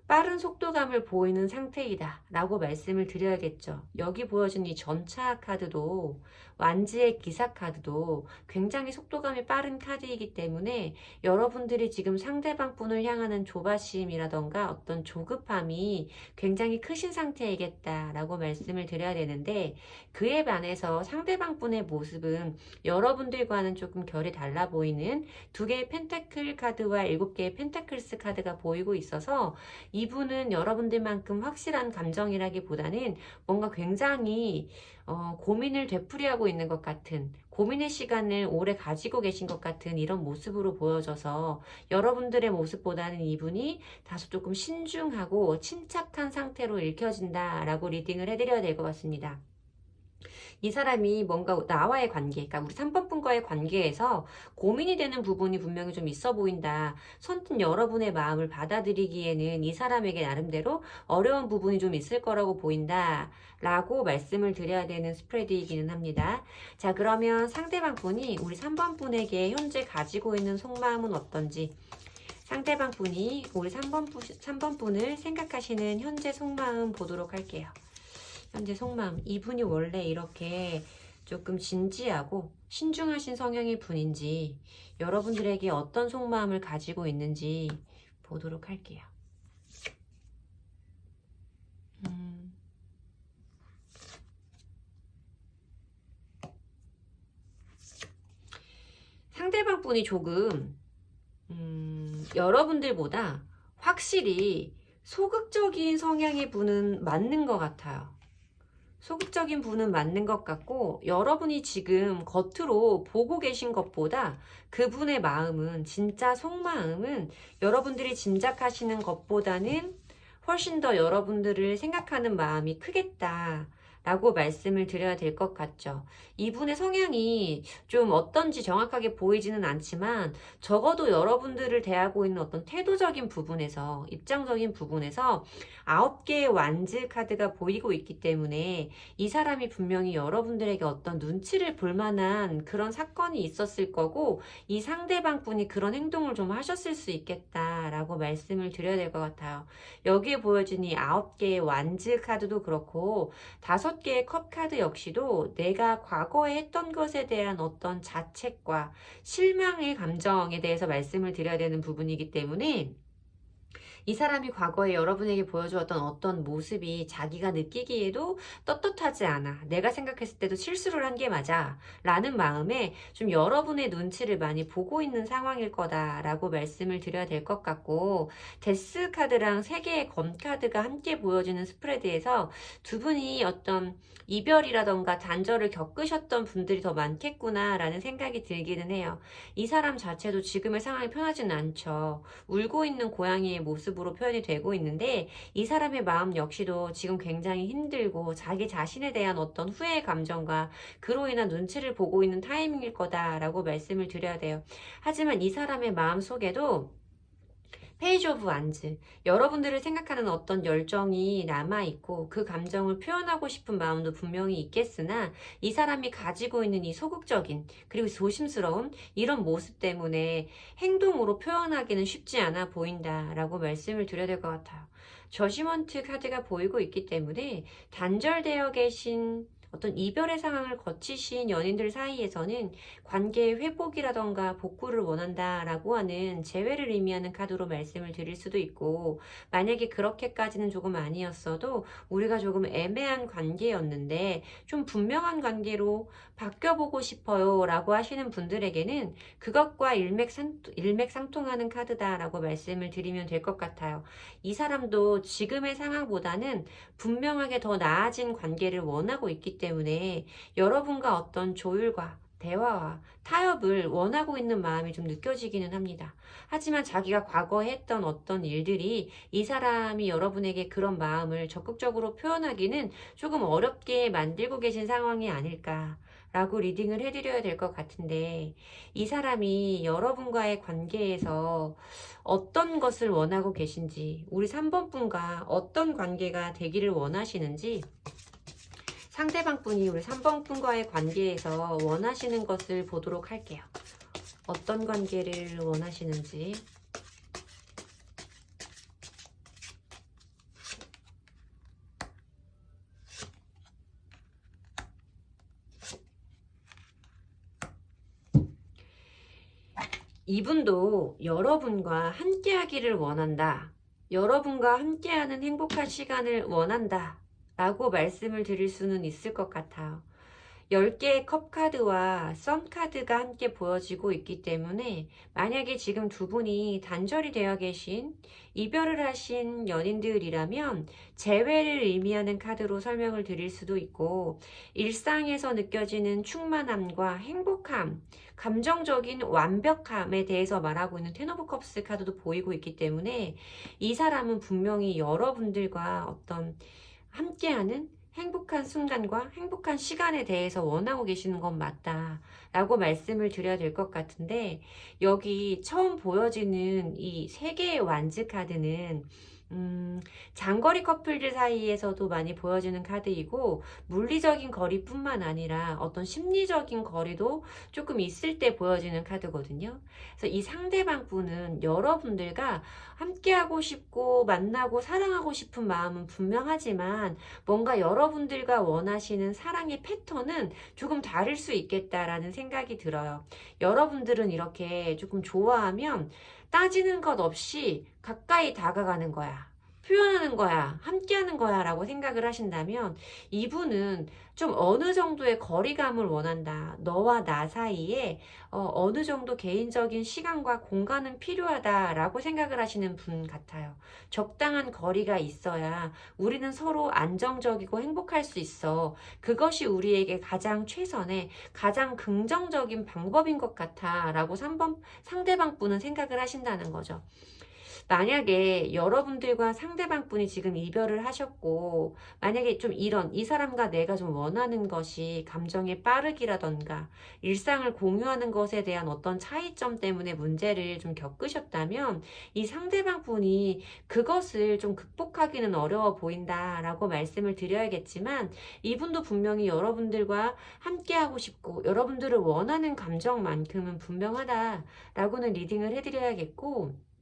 빠른 속도감을 보이는 상태이다 라고 말씀을 드려야겠죠. 여기 보여준 이 전차 카드도, 완지의 기사 카드도 굉장히 속도감이 빠른 카드이기 때문에 여러분들이 지금 상대방 분을 향하는 조바심이라던가 어떤 조급함이 굉장히 크신 상태이겠다 라고 말씀을 드려야 되는데, 그에 반해서 상대방 분의 모습은 여러분들과는 조금 결이 달라 보이는 2개의 펜타클 카드와 7개의 펜타클스 카드가 보이고 있어서, 이분은 여러분들만큼 확실한 감정이라기보다는 뭔가 굉장히 고민을 되풀이하고 있는 것 같은, 고민의 시간을 오래 가지고 계신 것 같은 이런 모습으로 보여져서 여러분들의 모습보다는 이분이 다소 조금 신중하고 침착한 상태로 읽혀진다라고 리딩을 해드려야 될 것 같습니다. 이 사람이 뭔가 나와의 관계, 그러니까 우리 3번 분과의 관계에서 고민이 되는 부분이 분명히 좀 있어 보인다. 선뜻 여러분의 마음을 받아들이기에는 이 사람에게 나름대로 어려운 부분이 좀 있을 거라고 보인다. 라고 말씀을 드려야 되는 스프레드이기는 합니다. 자, 그러면 상대방 분이 우리 3번 분에게 현재 가지고 있는 속마음은 어떤지, 상대방 분이 우리 3번 분을 생각하시는 현재 속마음 보도록 할게요. 현재 속마음. 이분이 원래 이렇게 조금 진지하고 신중하신 성향의 분인지, 여러분들에게 어떤 속마음을 가지고 있는지 보도록 할게요. 상대방 분이 조금 여러분들보다 확실히 소극적인 성향의 분은 맞는 것 같아요. 소극적인 분은 맞는 것 같고, 여러분이 지금 겉으로 보고 계신 것보다 그분의 마음은, 진짜 속마음은 여러분들이 짐작하시는 것보다는 훨씬 더 여러분들을 생각하는 마음이 크겠다 라고 말씀을 드려야 될 것 같죠. 이분의 성향이 좀 어떤지 정확하게 보이지는 않지만 적어도 여러분들을 대하고 있는 어떤 태도적인 부분에서, 입장적인 부분에서 9개의 완즈 카드가 보이고 있기 때문에 이 사람이 분명히 여러분들에게 어떤 눈치를 볼 만한 그런 사건이 있었을 거고, 이 상대방 분이 그런 행동을 좀 하셨을 수 있겠다라고 말씀을 드려야 될 것 같아요. 여기에 보여진 이 9개의 완즈 카드도 그렇고 5개의 컵 카드 역시도 내가 과거에 했던 것에 대한 어떤 자책과 실망의 감정에 대해서 말씀을 드려야 되는 부분이기 때문에, 이 사람이 과거에 여러분에게 보여주었던 어떤 모습이 자기가 느끼기에도 떳떳하지 않아, 내가 생각했을 때도 실수를 한 게 맞아 라는 마음에 좀 여러분의 눈치를 많이 보고 있는 상황일 거다라고 말씀을 드려야 될 것 같고, 데스 카드랑 3개의 검 카드가 함께 보여지는 스프레드에서 두 분이 어떤 이별이라던가 단절을 겪으셨던 분들이 더 많겠구나 라는 생각이 들기는 해요. 이 사람 자체도 지금의 상황이 편하지는 않죠. 울고 있는 고양이의 모습으로 표현이 되고 있는데, 이 사람의 마음 역시도 지금 굉장히 힘들고 자기 자신에 대한 어떤 후회의 감정과 그로 인한 눈치를 보고 있는 타이밍일 거다라고 말씀을 드려야 돼요. 하지만 이 사람의 마음 속에도 페이지 오브 완즈, 여러분들을 생각하는 어떤 열정이 남아있고 그 감정을 표현하고 싶은 마음도 분명히 있겠으나, 이 사람이 가지고 있는 이 소극적인 그리고 조심스러운 이런 모습 때문에 행동으로 표현하기는 쉽지 않아 보인다라고 말씀을 드려야 될 것 같아요. 저지먼트 카드가 보이고 있기 때문에 단절되어 계신 어떤 이별의 상황을 거치신 연인들 사이에서는 관계의 회복이라던가 복구를 원한다라고 하는 재회를 의미하는 카드로 말씀을 드릴 수도 있고, 만약에 그렇게까지는 조금 아니었어도 우리가 조금 애매한 관계였는데 좀 분명한 관계로 바뀌어보고 싶어요 라고 하시는 분들에게는 그것과 일맥상통하는 카드다라고 말씀을 드리면 될 것 같아요. 이 사람도 지금의 상황보다는 분명하게 더 나아진 관계를 원하고 있기 때문에 여러분과 어떤 조율과 대화와 타협을 원하고 있는 마음이 좀 느껴지기는 합니다. 하지만 자기가 과거에 했던 어떤 일들이 이 사람이 여러분에게 그런 마음을 적극적으로 표현하기는 조금 어렵게 만들고 계신 상황이 아닐까 라고 리딩을 해드려야 될 것 같은데, 이 사람이 여러분과의 관계에서 어떤 것을 원하고 계신지, 우리 3번 분과 어떤 관계가 되기를 원하시는지, 상대방 분이 우리 3번 분과의 관계에서 원하시는 것을 보도록 할게요. 어떤 관계를 원하시는지. 이분도 여러분과 함께 하기를 원한다. 여러분과 함께하는 행복한 시간을 원한다. 라고 말씀을 드릴 수는 있을 것 같아요. 10개의 컵 카드와 선 카드가 함께 보여지고 있기 때문에, 만약에 지금 두 분이 단절이 되어 계신, 이별을 하신 연인들이라면 재회를 의미하는 카드로 설명을 드릴 수도 있고, 일상에서 느껴지는 충만함과 행복함, 감정적인 완벽함에 대해서 말하고 있는 텐 오브 컵스 카드도 보이고 있기 때문에, 이 사람은 분명히 여러분들과 어떤 함께하는 행복한 순간과 행복한 시간에 대해서 원하고 계시는 건 맞다 라고 말씀을 드려야 될 것 같은데, 여기 처음 보여지는 이 세 개의 완즈 카드는 장거리 커플들 사이에서도 많이 보여지는 카드이고, 물리적인 거리뿐만 아니라 어떤 심리적인 거리도 조금 있을 때 보여지는 카드거든요. 그래서 이 상대방 분은 여러분들과 함께하고 싶고 만나고 사랑하고 싶은 마음은 분명하지만, 뭔가 여러분들과 원하시는 사랑의 패턴은 조금 다를 수 있겠다라는 생각이 들어요. 여러분들은 이렇게 조금 좋아하면 따지는 것 없이 가까이 다가가는 거야, 표현하는 거야, 함께하는 거야 라고 생각을 하신다면, 이분은 좀 어느 정도의 거리감을 원한다. 너와 나 사이에 어느 정도 개인적인 시간과 공간은 필요하다 라고 생각을 하시는 분 같아요. 적당한 거리가 있어야 우리는 서로 안정적이고 행복할 수 있어. 그것이 우리에게 가장 최선의, 가장 긍정적인 방법인 것 같아 라고 상대방 분은 생각을 하신다는 거죠. 만약에 여러분들과 상대방 분이 지금 이별을 하셨고, 만약에 좀 이 사람과 내가 좀 원하는 것이 감정의 빠르기라던가 일상을 공유하는 것에 대한 어떤 차이점 때문에 문제를 좀 겪으셨다면, 이 상대방 분이 그것을 좀 극복하기는 어려워 보인다라고 말씀을 드려야겠지만, 이분도 분명히 여러분들과 함께하고 싶고 여러분들을 원하는 감정만큼은 분명하다라고는 리딩을 해드려야겠고,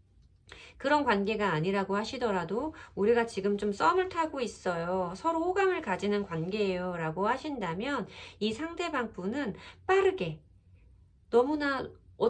그런 관계가 아니라고 하시더라도 우리가 지금 좀 썸을 타고 있어요, 서로 호감을 가지는 관계예요 라고 하신다면, 이 상대방 분은 빠르게, 너무나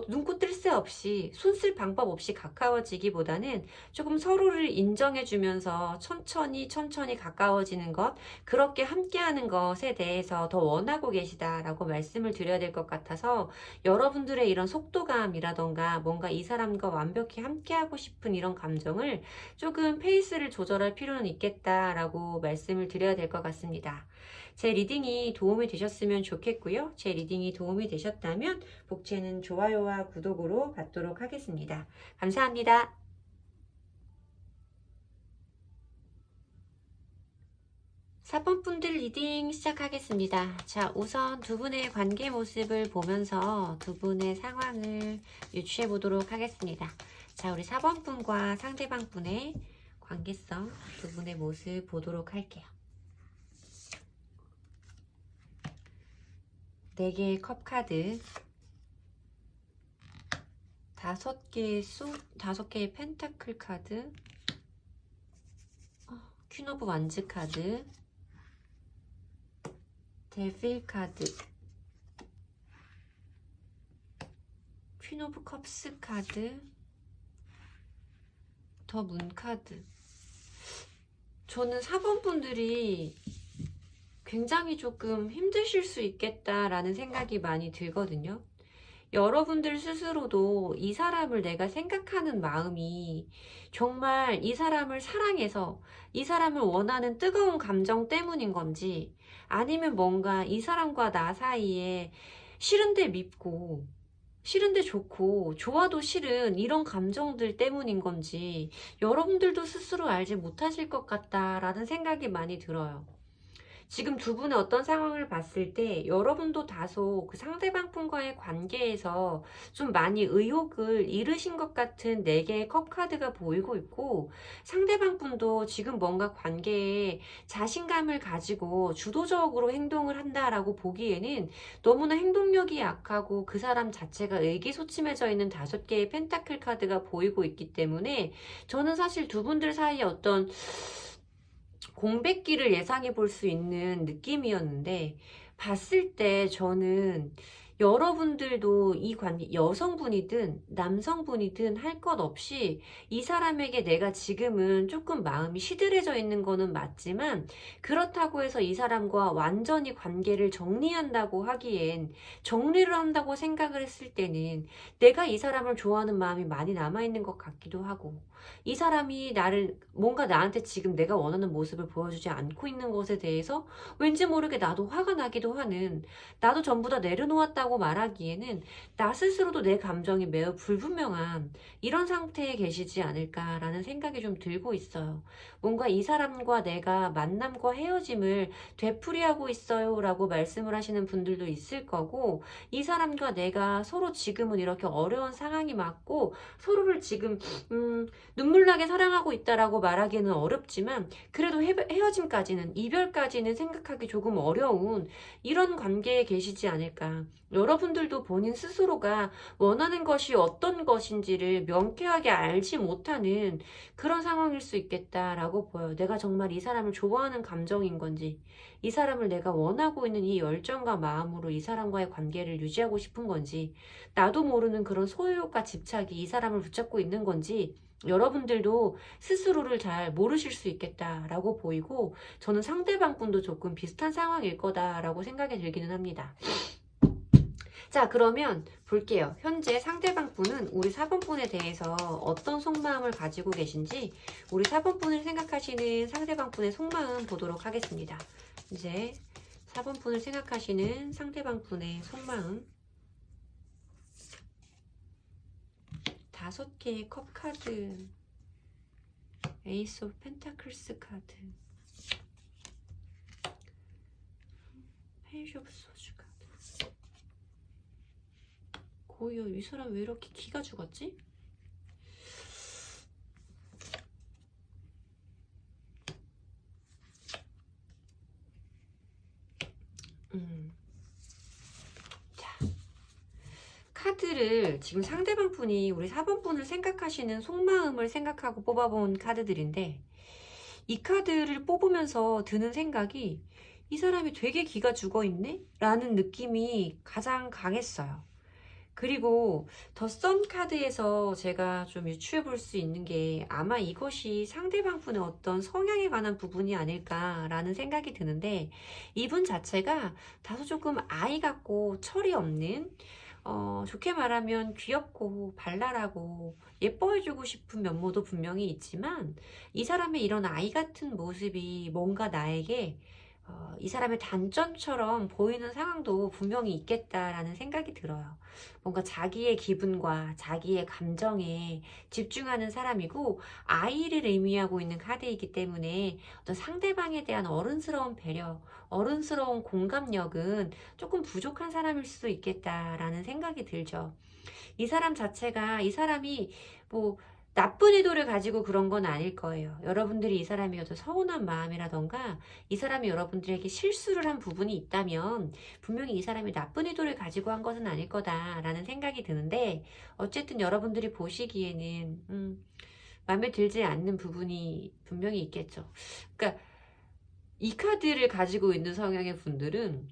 눈코 뜰 새 없이, 손 쓸 방법 없이 가까워지기보다는 조금 서로를 인정해주면서 천천히 가까워지는 것, 그렇게 함께하는 것에 대해서 더 원하고 계시다라고 말씀을 드려야 될 것 같아서, 여러분들의 이런 속도감이라던가 뭔가 이 사람과 완벽히 함께하고 싶은 이런 감정을 조금 페이스를 조절할 필요는 있겠다라고 말씀을 드려야 될 것 같습니다. 제 리딩이 도움이 되셨으면 좋겠고요. 제 리딩이 도움이 되셨다면 복채는 좋아요와 구독으로 받도록 하겠습니다. 감사합니다. 4번 분들 리딩 시작하겠습니다. 자, 우선 두 분의 관계 모습을 보면서 두 분의 상황을 유추해 보도록 하겠습니다. 자, 우리 4번 분과 상대방 분의 관계성, 두 분의 모습 보도록 할게요. 4개의 컵 카드, 5개의 펜타클 카드, 퀸 오브 완즈 카드, 데빌 카드, 퀸 오브 컵스 카드, 더 문 카드. 저는 4번 분들이 굉장히 조금 힘드실 수 있겠다라는 생각이 많이 들거든요. 여러분들 스스로도 이 사람을 내가 생각하는 마음이 정말 이 사람을 사랑해서 이 사람을 원하는 뜨거운 감정 때문인 건지, 아니면 뭔가 이 사람과 나 사이에 싫은데 밉고 싫은데 좋고 좋아도 싫은 이런 감정들 때문인 건지 여러분들도 스스로 알지 못하실 것 같다라는 생각이 많이 들어요. 지금 두 분의 어떤 상황을 봤을 때 여러분도 다소 그 상대방 분과의 관계에서 좀 많이 의욕을 잃으신 것 같은 4개의 컵 카드가 보이고 있고, 상대방 분도 지금 뭔가 관계에 자신감을 가지고 주도적으로 행동을 한다라고 보기에는 너무나 행동력이 약하고 그 사람 자체가 의기소침해져 있는 5개의 펜타클 카드가 보이고 있기 때문에, 저는 사실 두 분들 사이에 어떤 공백기를 예상해 볼 수 있는 느낌이었는데, 봤을 때 저는 여러분들도 이 관계, 여성분이든 남성분이든 할 것 없이 이 사람에게 내가 지금은 조금 마음이 시들해져 있는 거는 맞지만, 그렇다고 해서 이 사람과 완전히 관계를 정리한다고 하기엔, 정리를 한다고 생각을 했을 때는 내가 이 사람을 좋아하는 마음이 많이 남아있는 것 같기도 하고, 이 사람이 뭔가 나한테 지금 내가 원하는 모습을 보여주지 않고 있는 것에 대해서 왠지 모르게 나도 화가 나기도 하는, 나도 전부 다 내려놓았다고 라고 말하기에는 나 스스로도 내 감정이 매우 불분명한 이런 상태에 계시지 않을까라는 생각이 좀 들고 있어요. 뭔가 이 사람과 내가 만남과 헤어짐을 되풀이하고 있어요 라고 말씀을 하시는 분들도 있을 거고, 이 사람과 내가 서로 지금은 이렇게 어려운 상황이 맞고 서로를 지금 눈물나게 사랑하고 있다라고 말하기는 어렵지만 그래도 헤어짐까지는, 이별까지는 생각하기 조금 어려운 이런 관계에 계시지 않을까. 여러분들도 본인 스스로가 원하는 것이 어떤 것인지를 명쾌하게 알지 못하는 그런 상황일 수 있겠다라고 보여요. 내가 정말 이 사람을 좋아하는 감정인 건지, 이 사람을 내가 원하고 있는 이 열정과 마음으로 이 사람과의 관계를 유지하고 싶은 건지, 나도 모르는 그런 소유욕과 집착이 이 사람을 붙잡고 있는 건지 여러분들도 스스로를 잘 모르실 수 있겠다라고 보이고, 저는 상대방 분도 조금 비슷한 상황일 거다라고 생각이 들기는 합니다. 자, 그러면 볼게요. 현재 상대방 분은 우리 4번 분에 대해서 어떤 속마음을 가지고 계신지, 우리 4번 분을 생각하시는 상대방 분의 속마음 보도록 하겠습니다. 이제 4번 분을 생각하시는 상대방 분의 속마음, 5개의 컵 카드, 에이스 오브 펜타클스 카드, 페이지 오브 소주 카드. 고요, 이 사람 왜 이렇게 기가 죽었지? 자, 카드를 지금 상대방 분이 우리 4번 분을 생각하시는 속마음을 생각하고 뽑아본 카드들인데, 이 카드를 뽑으면서 드는 생각이 이 사람이 되게 기가 죽어있네? 라는 느낌이 가장 강했어요. 그리고 더 선 카드에서 제가 좀 유추해 볼 수 있는 게, 아마 이것이 상대방 분의 어떤 성향에 관한 부분이 아닐까라는 생각이 드는데, 이분 자체가 다소 조금 아이 같고 철이 없는, 좋게 말하면 귀엽고 발랄하고 예뻐해주고 싶은 면모도 분명히 있지만, 이 사람의 이런 아이 같은 모습이 뭔가 나에게 이 사람의 단점처럼 보이는 상황도 분명히 있겠다라는 생각이 들어요. 뭔가 자기의 기분과 자기의 감정에 집중하는 사람이고, 아이를 의미하고 있는 카드이기 때문에 어떤 상대방에 대한 어른스러운 배려, 어른스러운 공감력은 조금 부족한 사람일 수도 있겠다라는 생각이 들죠. 이 사람 자체가, 이 사람이 뭐 나쁜 의도를 가지고 그런 건 아닐 거예요. 여러분들이 이 사람이 어떤 서운한 마음이라던가 이 사람이 여러분들에게 실수를 한 부분이 있다면 분명히 이 사람이 나쁜 의도를 가지고 한 것은 아닐 거다라는 생각이 드는데, 어쨌든 여러분들이 보시기에는 마음에 들지 않는 부분이 분명히 있겠죠. 그러니까 이 카드를 가지고 있는 성향의 분들은,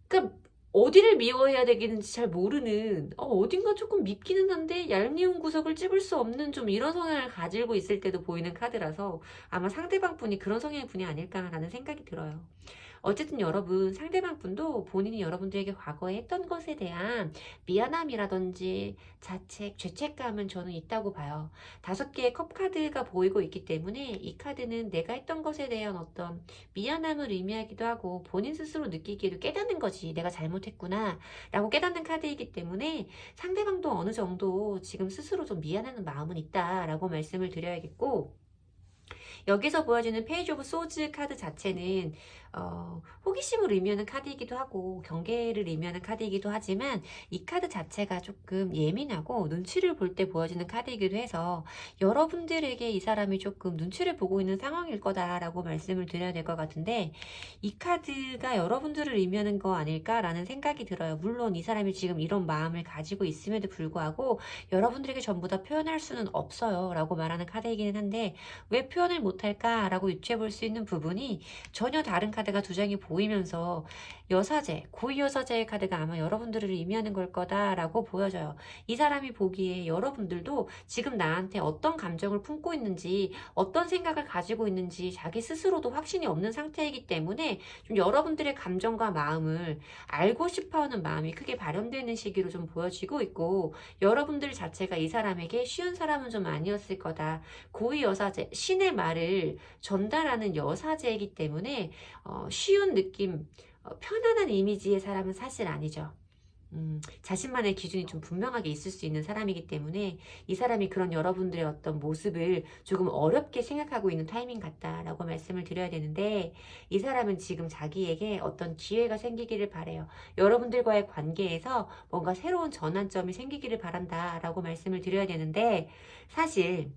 그러니까 어디를 미워해야 되겠는지 잘 모르는, 어딘가 조금 밉기는 한데 얄미운 구석을 찝을 수 없는 좀 이런 성향을 가지고 있을 때도 보이는 카드라서 아마 상대방 분이 그런 성향의 분이 아닐까라는 생각이 들어요. 어쨌든 여러분, 상대방 분도 본인이 여러분들에게 과거에 했던 것에 대한 미안함이라든지 자책, 죄책감은 저는 있다고 봐요. 5개의 컵 카드가 보이고 있기 때문에 이 카드는 내가 했던 것에 대한 어떤 미안함을 의미하기도 하고, 본인 스스로 느끼기에도 깨닫는 거지, 내가 잘못했구나 라고 깨닫는 카드이기 때문에 상대방도 어느 정도 지금 스스로 좀 미안하는 마음은 있다라고 말씀을 드려야겠고, 여기서 보여지는 페이지 오브 소즈 카드 자체는 호기심을 의미하는 카드이기도 하고 경계를 의미하는 카드이기도 하지만, 이 카드 자체가 조금 예민하고 눈치를 볼 때 보여지는 카드이기도 해서 여러분들에게 이 사람이 조금 눈치를 보고 있는 상황일 거다라고 말씀을 드려야 될 것 같은데, 이 카드가 여러분들을 의미하는 거 아닐까라는 생각이 들어요. 물론 이 사람이 지금 이런 마음을 가지고 있음에도 불구하고 여러분들에게 전부 다 표현할 수는 없어요 라고 말하는 카드이기는 한데, 왜 표현을 못할까 라고 유추해 볼 수 있는 부분이, 전혀 다른 카드가 2장이 보이면서 여사제, 고위 여사제의 카드가 아마 여러분들을 의미하는 걸 거다라고 보여져요. 이 사람이 보기에 여러분들도 지금 나한테 어떤 감정을 품고 있는지, 어떤 생각을 가지고 있는지 자기 스스로도 확신이 없는 상태이기 때문에 좀 여러분들의 감정과 마음을 알고 싶어하는 마음이 크게 발현되는 시기로 좀 보여지고 있고, 여러분들 자체가 이 사람에게 쉬운 사람은 좀 아니었을 거다. 고위 여사제, 신의 말을 전달하는 여사제이기 때문에 쉬운 느낌, 편안한 이미지의 사람은 사실 아니죠. 자신만의 기준이 좀 분명하게 있을 수 있는 사람이기 때문에 이 사람이 그런 여러분들의 어떤 모습을 조금 어렵게 생각하고 있는 타이밍 같다라고 말씀을 드려야 되는데, 이 사람은 지금 자기에게 어떤 기회가 생기기를 바래요. 여러분들과의 관계에서 뭔가 새로운 전환점이 생기기를 바란다라고 말씀을 드려야 되는데, 사실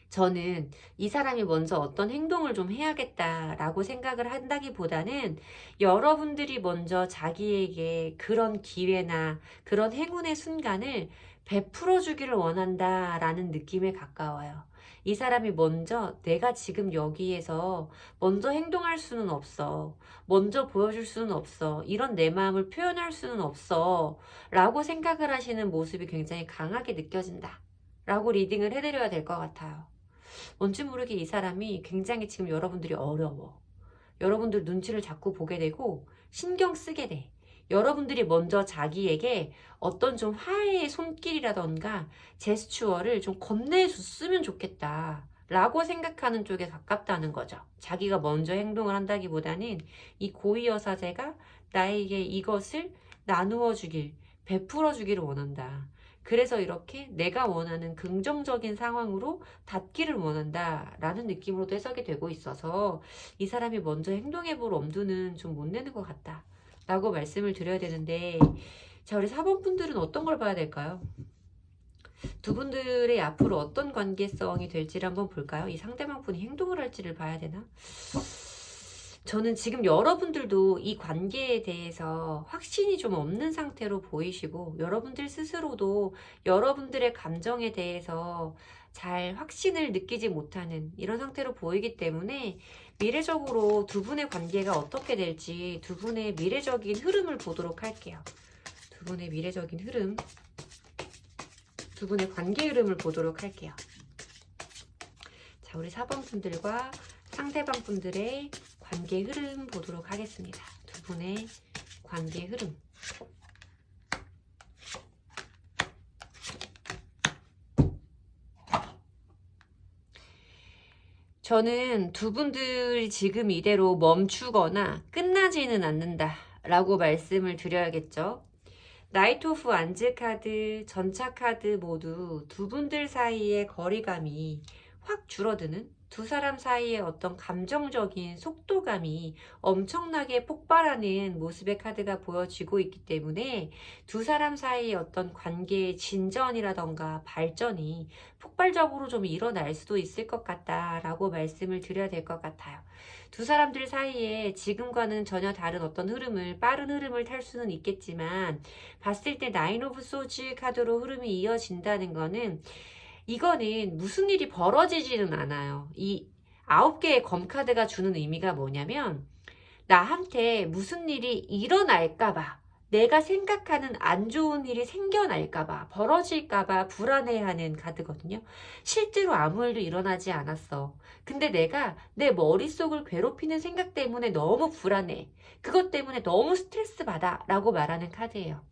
저는 이 사람이 먼저 어떤 행동을 좀 해야겠다라고 생각을 한다기보다는 여러분들이 먼저 자기에게 그런 기회나 그런 행운의 순간을 베풀어 주기를 원한다라는 느낌에 가까워요. 이 사람이 먼저 내가 지금 여기에서 먼저 행동할 수는 없어. 먼저 보여줄 수는 없어. 이런 내 마음을 표현할 수는 없어. 라고 생각을 하시는 모습이 굉장히 강하게 느껴진다. 라고 리딩을 해드려야 될 것 같아요. 뭔지 모르게 이 사람이 굉장히 지금 여러분들이 어려워. 여러분들 눈치를 자꾸 보게 되고 신경 쓰게 돼. 여러분들이 먼저 자기에게 어떤 좀 화해의 손길이라던가 제스처를 좀 건네줬으면 좋겠다 라고 생각하는 쪽에 가깝다는 거죠. 자기가 먼저 행동을 한다기보다는 이 고위여사제가 나에게 이것을 나누어 주길, 베풀어 주기를 원한다. 그래서 이렇게 내가 원하는 긍정적인 상황으로 닿기를 원한다 라는 느낌으로도 해석이 되고 있어서 이 사람이 먼저 행동해볼 엄두는 좀 못 내는 것 같다 라고 말씀을 드려야 되는데, 자, 우리 4번 분들은 어떤 걸 봐야 될까요? 두 분들의 앞으로 어떤 관계성이 될지를 한번 볼까요? 이 상대방 분이 행동을 할지를 봐야 되나? 저는 지금 여러분들도 이 관계에 대해서 확신이 좀 없는 상태로 보이시고, 여러분들 스스로도 여러분들의 감정에 대해서 잘 확신을 느끼지 못하는 이런 상태로 보이기 때문에 미래적으로 두 분의 관계가 어떻게 될지 두 분의 미래적인 흐름을 보도록 할게요. 두 분의 미래적인 흐름, 두 분의 관계 흐름을 보도록 할게요. 자, 우리 4번 분들과 상대방 분들의 관계 흐름 보도록 하겠습니다. 두 분의 관계 흐름. 저는 두 분들이 지금 이대로 멈추거나 끝나지는 않는다 라고 말씀을 드려야겠죠. 나이트 오프 안즈 카드, 전차 카드 모두 두 분들 사이의 거리감이 확 줄어드는, 두 사람 사이의 어떤 감정적인 속도감이 엄청나게 폭발하는 모습의 카드가 보여지고 있기 때문에 두 사람 사이의 어떤 관계의 진전이라던가 발전이 폭발적으로 좀 일어날 수도 있을 것 같다라고 말씀을 드려야 될 것 같아요. 두 사람들 사이에 지금과는 전혀 다른 어떤 흐름을, 빠른 흐름을 탈 수는 있겠지만, 봤을 때 나인 오브 소즈 카드로 흐름이 이어진다는 거는, 이거는 무슨 일이 벌어지지는 않아요. 이 9개의 검카드가 주는 의미가 뭐냐면, 나한테 무슨 일이 일어날까봐, 내가 생각하는 안 좋은 일이 생겨날까봐, 벌어질까봐 불안해하는 카드거든요. 실제로 아무 일도 일어나지 않았어. 근데 내가 내 머릿속을 괴롭히는 생각 때문에 너무 불안해. 그것 때문에 너무 스트레스 받아 라고 말하는 카드예요.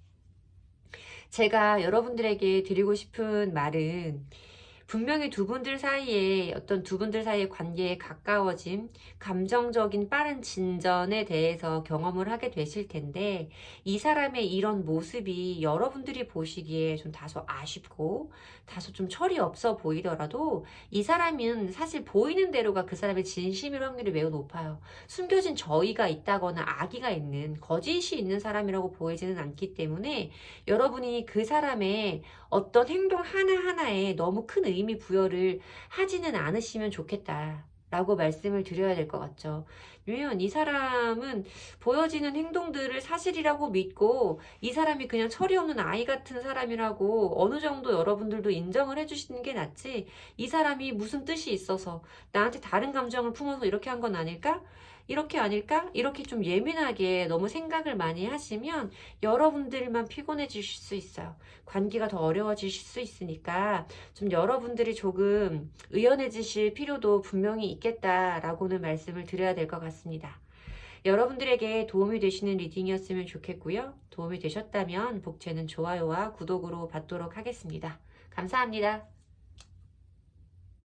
제가 여러분들에게 드리고 싶은 말은, 분명히 두 분들 사이에 어떤 두 분들 사이의 관계에 가까워짐, 감정적인 빠른 진전에 대해서 경험을 하게 되실 텐데, 이 사람의 이런 모습이 여러분들이 보시기에 좀 다소 아쉽고 다소 좀 철이 없어 보이더라도, 이 사람은 사실 보이는 대로가 그 사람의 진심일 확률이 매우 높아요. 숨겨진 저의가 있다거나 악의가 있는, 거짓이 있는 사람이라고 보이지는 않기 때문에 여러분이 그 사람의 어떤 행동 하나하나에 너무 큰 의미 부여를 하지는 않으시면 좋겠다 라고 말씀을 드려야 될 것 같죠. 왜냐면 이 사람은 보여지는 행동들을 사실이라고 믿고, 이 사람이 그냥 철이 없는 아이 같은 사람이라고 어느 정도 여러분들도 인정을 해주시는 게 낫지, 이 사람이 무슨 뜻이 있어서 나한테 다른 감정을 품어서 이렇게 한 건 아닐까? 이렇게 아닐까? 이렇게 좀 예민하게 너무 생각을 많이 하시면 여러분들만 피곤해지실 수 있어요. 관계가 더 어려워지실 수 있으니까 좀 여러분들이 조금 의연해지실 필요도 분명히 있겠다라고는 말씀을 드려야 될 것 같습니다. 여러분들에게 도움이 되시는 리딩이었으면 좋겠고요. 도움이 되셨다면 복채는 좋아요와 구독으로 받도록 하겠습니다. 감사합니다.